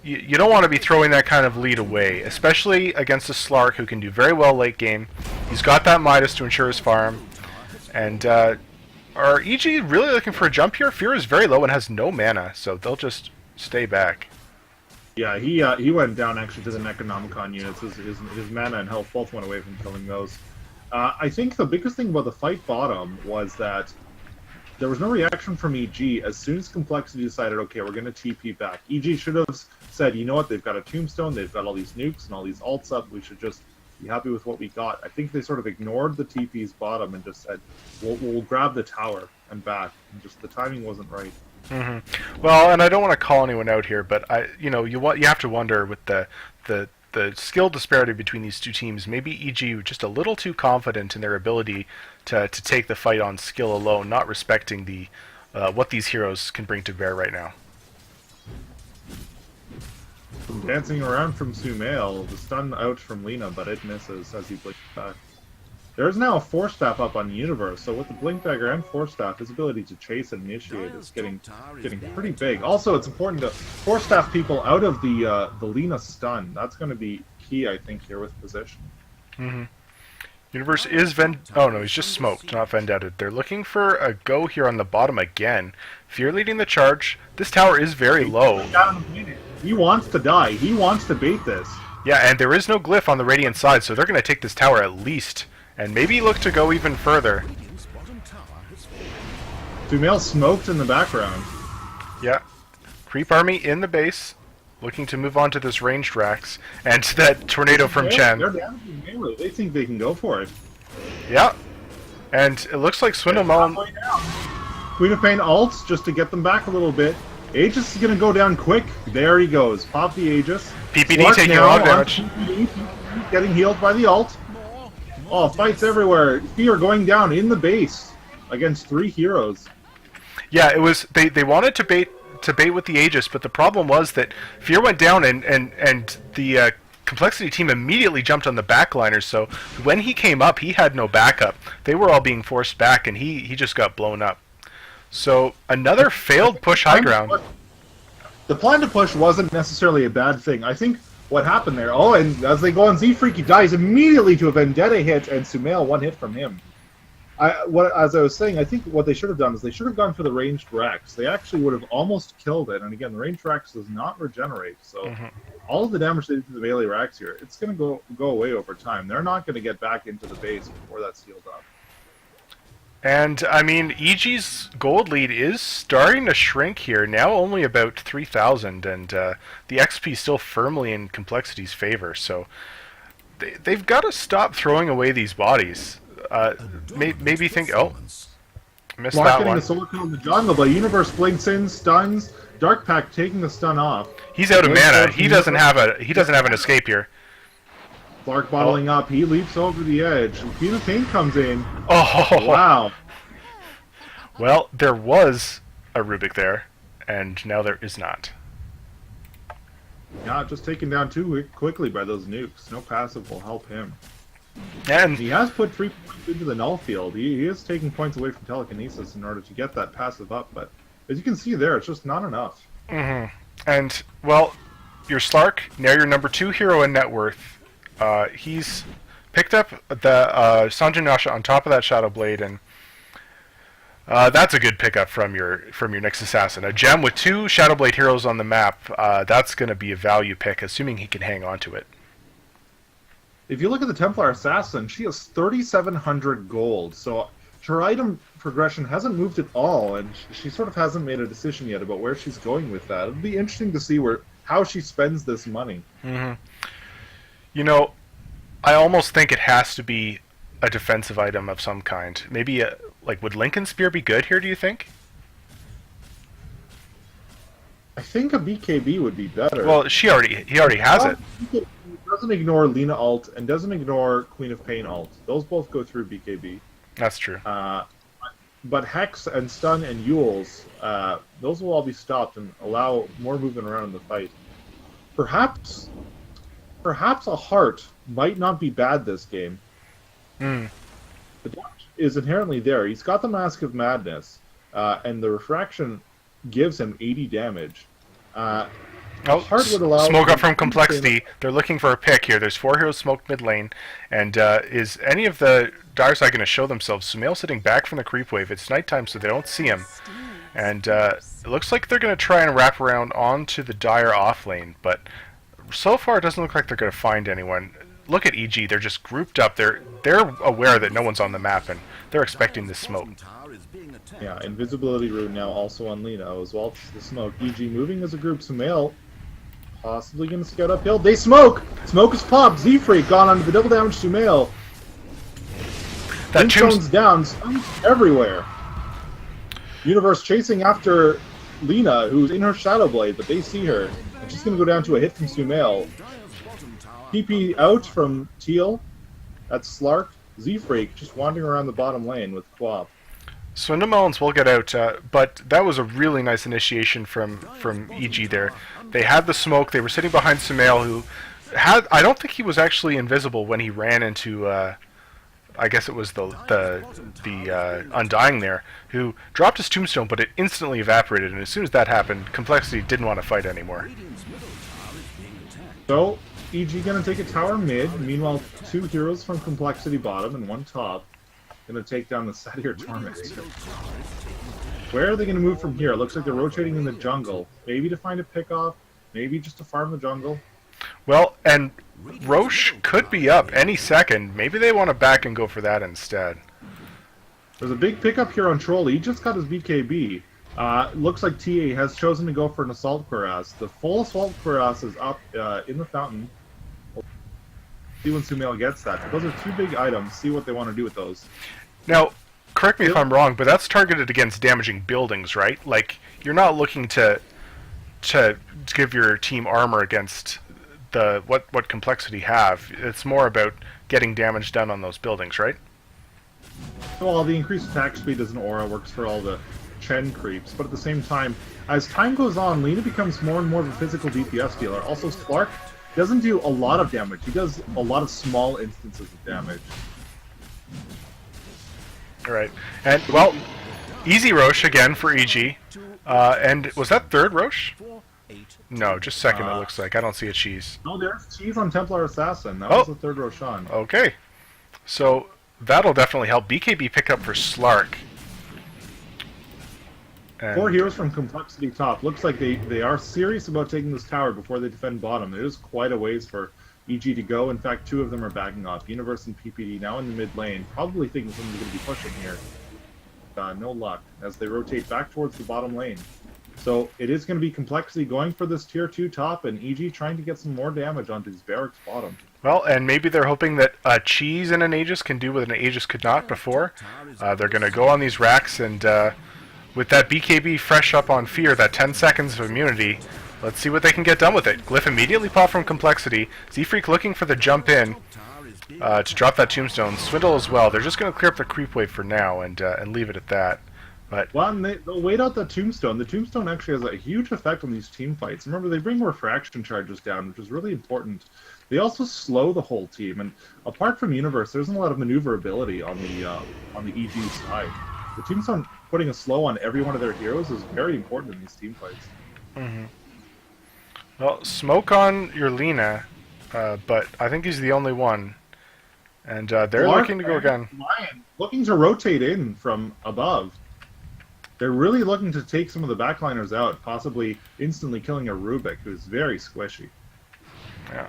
you don't want to be throwing that kind of lead away, especially against a Slark who can do very well late game. He's got that Midas to ensure his farm. And are EG really looking for a jump here? Fear is very low and has no mana, so they'll just stay back. Yeah, he went down actually to the Necronomicon units. His mana and health both went away from killing those. I think the biggest thing about the fight bottom was that there was no reaction from EG. As soon as Complexity decided, okay, we're going to TP back, EG should have said, you know what, they've got a Tombstone, they've got all these nukes and all these ults up, we should just be happy with what we got. I think they sort of ignored the TP's bottom and just said, we'll grab the tower and back. And just the timing wasn't right. Mm-hmm. Well, and I don't want to call anyone out here, but you have to wonder with the skill disparity between these two teams. Maybe EG were just a little too confident in their ability to take the fight on skill alone, not respecting the what these heroes can bring to bear right now. Dancing around from Sumail, the stun out from Lina, but it misses as he blinks back. There's now a Force Staff up on Universe, so with the Blink Dagger and Force Staff, his ability to chase and initiate is getting pretty big. Also, it's important to Force Staff people out of the Lina stun. That's going to be key, I think, here with position. Mm-hmm. Universe is oh no, he's just smoked, not vendetted. They're looking for a go here on the bottom again. Fear leading the charge. This tower is very low. He wants to die. He wants to bait this. Yeah, and there is no glyph on the Radiant side, so they're going to take this tower at least, and maybe look to go even further. Radiant's bottom tower has fallen. Sumail smoked in the background. Yeah. Creep army in the base, looking to move on to this ranged Rax, and that tornado from Chen. They're damaging melee. They think they can go for it. Yeah. And it looks like Swindlemelon... Halfway down. Queen of Pain ults just to get them back a little bit. Aegis is going to go down quick. There he goes. Pop the Aegis. PPD Slark taking a now lot of on damage. PPD, getting healed by the ult. Oh, fights everywhere. Fear going down in the base against 3 heroes. Yeah, it was... They wanted to bait with the Aegis, but the problem was that Fear went down and the Complexity team immediately jumped on the backliners, so when he came up, he had no backup. They were all being forced back, and he just got blown up. So, another failed push high ground. The plan to push wasn't necessarily a bad thing. I think what happened there... Oh, and as they go on Z-Freak, he dies immediately to a Vendetta hit, and Sumail 1 hit from him. As I was saying, I think what they should have done is they should have gone for the ranged Rex. They actually would have almost killed it, and again, the ranged Rex does not regenerate, so all of the damage they did to the melee Rex here, it's going to go away over time. They're not going to get back into the base before that's healed up. And, I mean, EG's gold lead is starting to shrink here, now only about 3,000, and the XP is still firmly in Complexity's favor, so they've got to stop throwing away these bodies. Maybe think... Oh, missed Mark that getting one. the solo kill in the jungle, but Universe blinks in, stuns, Dark Pack taking the stun off. He's out of Goes mana. for He doesn't have an escape here. Clark bottling up, he leaps over the edge. Queen of Pain comes in. Oh, Wow. Well, there was a Rubik there, and now there is not. Yeah, just taken down too quickly by those nukes. No passive will help him. And He has put 3 points into the null field. He is taking points away from telekinesis in order to get that passive up, but as you can see there, it's just not enough. And, well, your Slark, now your number 2 hero in net worth. He's picked up the Sanjay Nasha on top of that Shadow Blade, and that's a good pickup from your next assassin. A gem with 2 Shadow Blade heroes on the map, that's going to be a value pick, assuming he can hang on to it. If you look at the Templar Assassin, she has 3,700 gold, so her item progression hasn't moved at all, and she sort of hasn't made a decision yet about where she's going with that. It'll be interesting to see how she spends this money. You know, I almost think it has to be a defensive item of some kind. Maybe, would Lincoln Spear be good here, do you think? I think a BKB would be better. Well, he already has it. It doesn't ignore Lina ult and doesn't ignore Queen of Pain ult. Those both go through BKB. That's true. But Hex and Stun and Yules, those will all be stopped and allow more movement around in the fight. Perhaps a Heart might not be bad this game. The damage is inherently there. He's got the Mask of Madness, and the Refraction gives him 80 damage. Heart would allow smoke up from Complexity. They're looking for a pick here. There's 4 heroes smoked mid lane, and is any of the Dire Side going to show themselves? Sumail sitting back from the creep wave. It's nighttime, so they don't see him. And it looks like they're going to try and wrap around onto the Dire off lane, but so far it doesn't look like they're going to find anyone. Look at EG. They're just grouped up. They're aware that no one's on the map, and they're expecting this smoke. Yeah, Invisibility Rune now also on Lina as well as the smoke. EG moving as a group. Sumail possibly going to scout uphill. They smoke! Smoke is popped. Z-Freak gone onto the double damage Sumail. Tombstone's down. Stuns everywhere. Universe chasing after Lina, who's in her Shadow Blade, but they see her. And she's going to go down to a hit from Sumail. PP out from Teal. That's Slark. Z-Freak just wandering around the bottom lane with Quap. Swindlemelons will get out, but that was a really nice initiation from EG there. They had the smoke. They were sitting behind Sumail, who had... I don't think he was actually invisible when he ran into... I guess it was the Undying there, who dropped his tombstone, but it instantly evaporated, and as soon as that happened, Complexity didn't want to fight anymore. So, EG gonna take a tower mid, meanwhile 2 heroes from Complexity bottom and 1 top. Gonna take down the Satyr Tormentor. Where are they gonna move from here? Looks like they're rotating in the jungle. Maybe to find a pick-off, maybe just to farm the jungle. Well, and Roche could be up any second. Maybe they want to back and go for that instead. There's a big pickup here on Troll. He just got his BKB. Looks like TA has chosen to go for an Assault Cuirass. The full Assault Cuirass is up in the fountain. We'll see when Sumail gets that. Those are two big items. See what they want to do with those. Now, correct me if I'm wrong, but that's targeted against damaging buildings, right? Like, you're not looking to give your team armor against the what complexity have. It's more about getting damage done on those buildings, right? Well, the increased attack speed as an aura works for all the Chen creeps, but at the same time, as time goes on, Lina becomes more and more of a physical DPS dealer. Also, Slark doesn't do a lot of damage. He does a lot of small instances of damage. All right. And, well, easy Roche again for EG. And was that third Roche? No, just second it looks like. I don't see a cheese. No, there's cheese on Templar Assassin. That was the third Roshan. Okay. So that'll definitely help. BKB pick up for Slark. And 4 heroes from Complexity top. Looks like they are serious about taking this tower before they defend bottom. There is quite a ways for EG to go. In fact, 2 of them are backing off. Universe and PPD now in the mid lane. Probably thinking someone's going to be pushing here. No luck as they rotate back towards the bottom lane. So it is going to be Complexity going for this tier 2 top and EG trying to get some more damage onto his barracks bottom. Well, and maybe they're hoping that a cheese and an Aegis can do what an Aegis could not before. They're going to go on these racks, and with that BKB fresh up on Fear, that 10 seconds of immunity, let's see what they can get done with it. Glyph immediately popped from Complexity. Z-Freak looking for the jump in to drop that Tombstone. Swindle as well. They're just going to clear up the creep wave for now and leave it at that. But well, and they'll wait out the Tombstone. The Tombstone actually has a huge effect on these team fights. Remember, they bring refraction charges down, which is really important. They also slow the whole team, and apart from Universe, there isn't a lot of maneuverability on the EG side. The Tombstone putting a slow on every one of their heroes is very important in these team fights. Mm-hmm. Well, smoke on your Lina, but I think he's the only one. And they're looking to go again. Lion looking to rotate in from above. They're really looking to take some of the backliners out, possibly instantly killing a Rubik, who's very squishy. Yeah.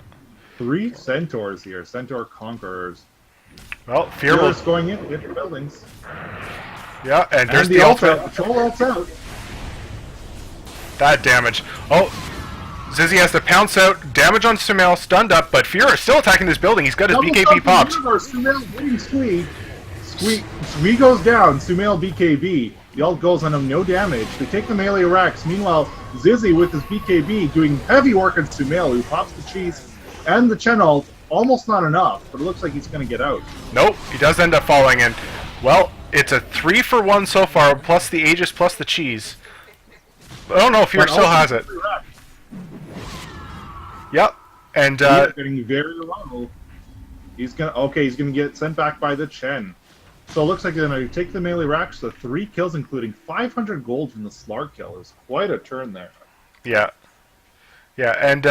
3 Centaurs here, Centaur Conquerors. Well, Fear will... Fearless going in, hit your buildings. Yeah, and there's And the ultimate. Troll ult's out. That damage. Oh, Zizzy has to pounce out. Damage on Sumail, stunned up, but Fear is still attacking this building. He's got his BKB popped. Sumail hitting Squee. Squee goes down, Sumail BKB. The ult goes on him, no damage. They take the melee racks. Meanwhile, Zizzy with his BKB doing heavy work on Sumail, who pops the cheese and the Chen ult. Almost not enough, but it looks like he's going to get out. Nope, he does end up falling in. Well, it's a 3-for-1 so far, plus the Aegis, plus the cheese. I don't know if Fear still has it. Yep, and getting very low. He's gonna get sent back by the Chen. So it looks like they're gonna take the melee racks to 3 kills, including 500 gold from the Slark kill. It's quite a turn there. Yeah, and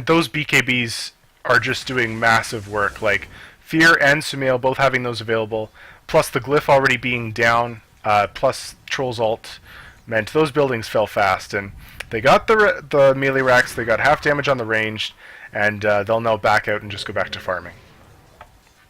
those BKBs are just doing massive work. Like Fear and Sumail both having those available, plus the Glyph already being down, plus Troll's ult meant those buildings fell fast, and they got the melee racks. They got half damage on the ranged, and they'll now back out and just go back to farming.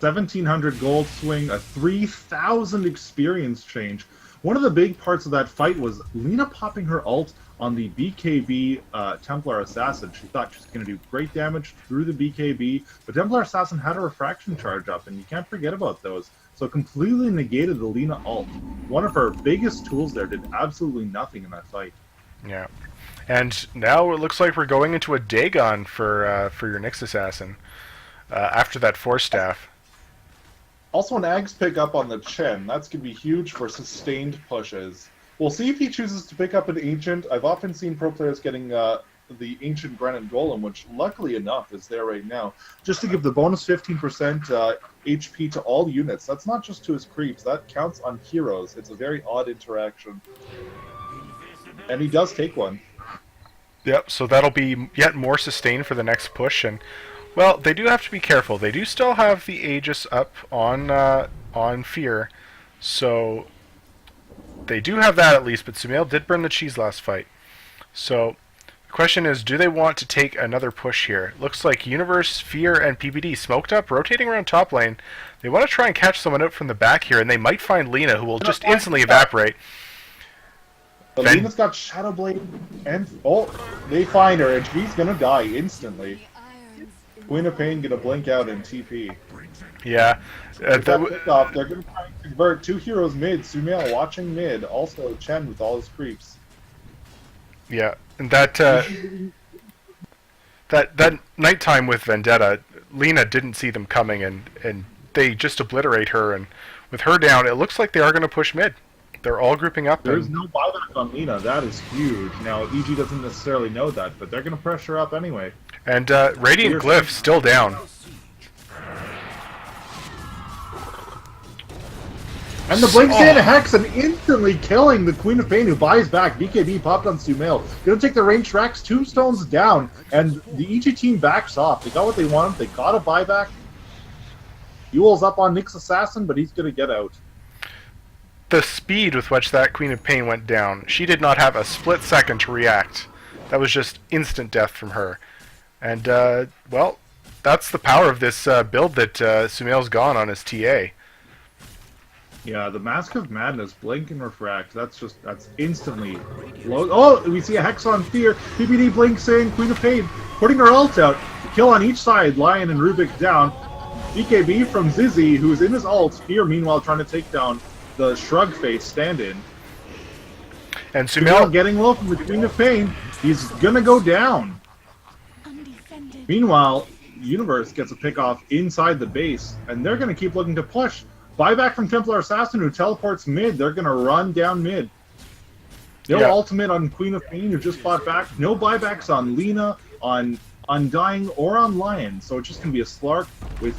1,700 gold swing, a 3,000 experience change. One of the big parts of that fight was Lina popping her ult on the BKB Templar Assassin. She thought she was going to do great damage through the BKB, but Templar Assassin had a refraction charge up, and you can't forget about those. So it completely negated the Lina ult. One of her biggest tools there did absolutely nothing in that fight. Yeah, and now it looks like we're going into a Dagon for your Nyx Assassin after that Force Staff. Also, an Ags pick up on the Chen. That's going to be huge for sustained pushes. We'll see if he chooses to pick up an Ancient. I've often seen pro players getting the Ancient Granite Golem, which luckily enough is there right now, just to give the bonus 15% HP to all units. That's not just to his creeps. That counts on heroes. It's a very odd interaction. And he does take one. Yep, so that'll be yet more sustained for the next push, and well, they do have to be careful. They do still have the Aegis up on Fear, so they do have that at least, but Sumail did burn the cheese last fight. So Question is, do they want to take another push here? Looks like Universe, Fear, and PBD smoked up, rotating around top lane. They want to try and catch someone out from the back here, and they might find Lina, who will just instantly evaporate. But Lena's got Shadow Blade, and they find her, and she's gonna die instantly. Queen of Pain gonna blink out and TP. Yeah. With that pickoff, they're gonna try and convert 2 heroes mid. Sumail watching mid, also Chen with all his creeps. Yeah, and that nighttime with Vendetta, Lina didn't see them coming, and they just obliterate her. And with her down, it looks like they are going to push mid. They're all grouping up. There's no buyback on Lina. That is huge. Now, EG doesn't necessarily know that, but they're going to pressure up anyway. And Radiant Glyph still down. And the Blink's in Hex and instantly killing the Queen of Pain, who buys back. BKB popped on Sumail. Gonna take the range tracks, tombstones down, and the EG team backs off. They got what they wanted. They got a buyback. Ewell's up on Nick's assassin, but he's gonna get out. The speed with which that Queen of Pain went down, she did not have a split second to react. That was just instant death from her. And, well, that's the power of this build that Sumail's gone on his TA. Yeah, the Mask of Madness, blink and refract. That's instantly low. Oh, we see a Hex on Fear. PPD blinks in. Queen of Pain putting her ult out. Kill on each side. Lion and Rubik down. BKB from Zizzy, who's in his ult. Fear, meanwhile, trying to take down the Shrug Face stand-in. And Sumail getting low from the Queen of Pain. He's gonna go down. Meanwhile, Universe gets a pick off inside the base, and they're gonna keep looking to push. Buyback from Templar Assassin, who teleports mid. They're going to run down mid. No ultimate on Queen of Pain, who just bought back. No buybacks on Lina, on Undying, or on Lion. So it's just going to be a Slark with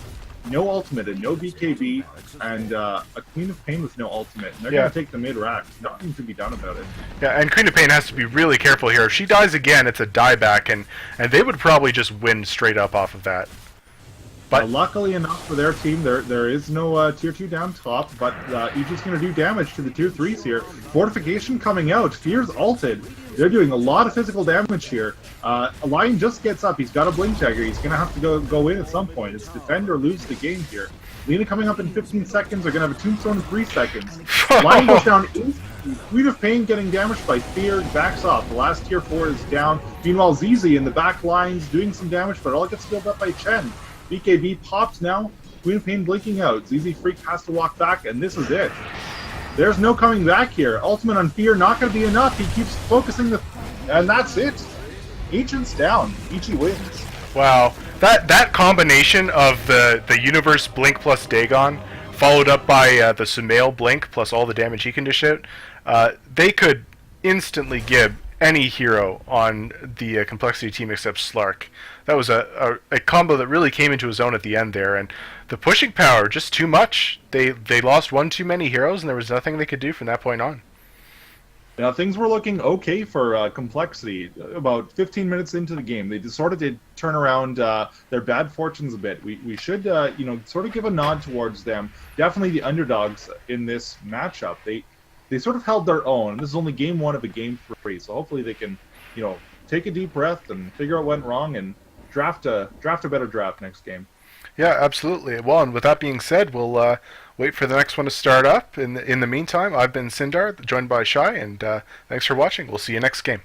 no ultimate and no BKB, and a Queen of Pain with no ultimate. And they're going to take the mid rack. Nothing to be done about it. Yeah, and Queen of Pain has to be really careful here. If she dies again, it's a dieback, and they would probably just win straight up off of that. But luckily enough for their team, there is no tier 2 down top, but EG's going to do damage to the tier 3s here. Fortification coming out. Fear's ulted. They're doing a lot of physical damage here. Lion just gets up. He's got a blink dagger. He's going to have to go in at some point. It's defend or lose the game here. Lina coming up in 15 seconds. They're going to have a tombstone in 3 seconds. Lion goes down instantly. Queen of Pain getting damaged by Fear. Backs off. The last tier 4 is down. Meanwhile, ZZ in the back lines doing some damage, but all gets filled up by Chen. BKB pops now. Queen of Pain blinking out. ZZ Freak has to walk back, and this is it. There's no coming back here. Ultimate on Fear, not going to be enough. He keeps focusing and that's it. Ancient's down. Ichi wins. Wow. That combination of the Universe Blink plus Dagon, followed up by the Sumail Blink plus all the damage he can dish out, they could instantly give any hero on the Complexity team except Slark. That was a combo that really came into his own at the end there, and the pushing power, just too much. They lost one too many heroes, and there was nothing they could do from that point on. Now, things were looking okay for Complexity. About 15 minutes into the game, they sort of did turn around their bad fortunes a bit. We should, sort of give a nod towards them. Definitely the underdogs in this matchup. They sort of held their own. This is only game 1 of a game 3, so hopefully they can, take a deep breath and figure out what went wrong and draft a better draft next game. Yeah, absolutely. Well, and with that being said, we'll wait for the next one to start up. In the meantime, I've been Sindar, joined by Shai, and thanks for watching. We'll see you next game.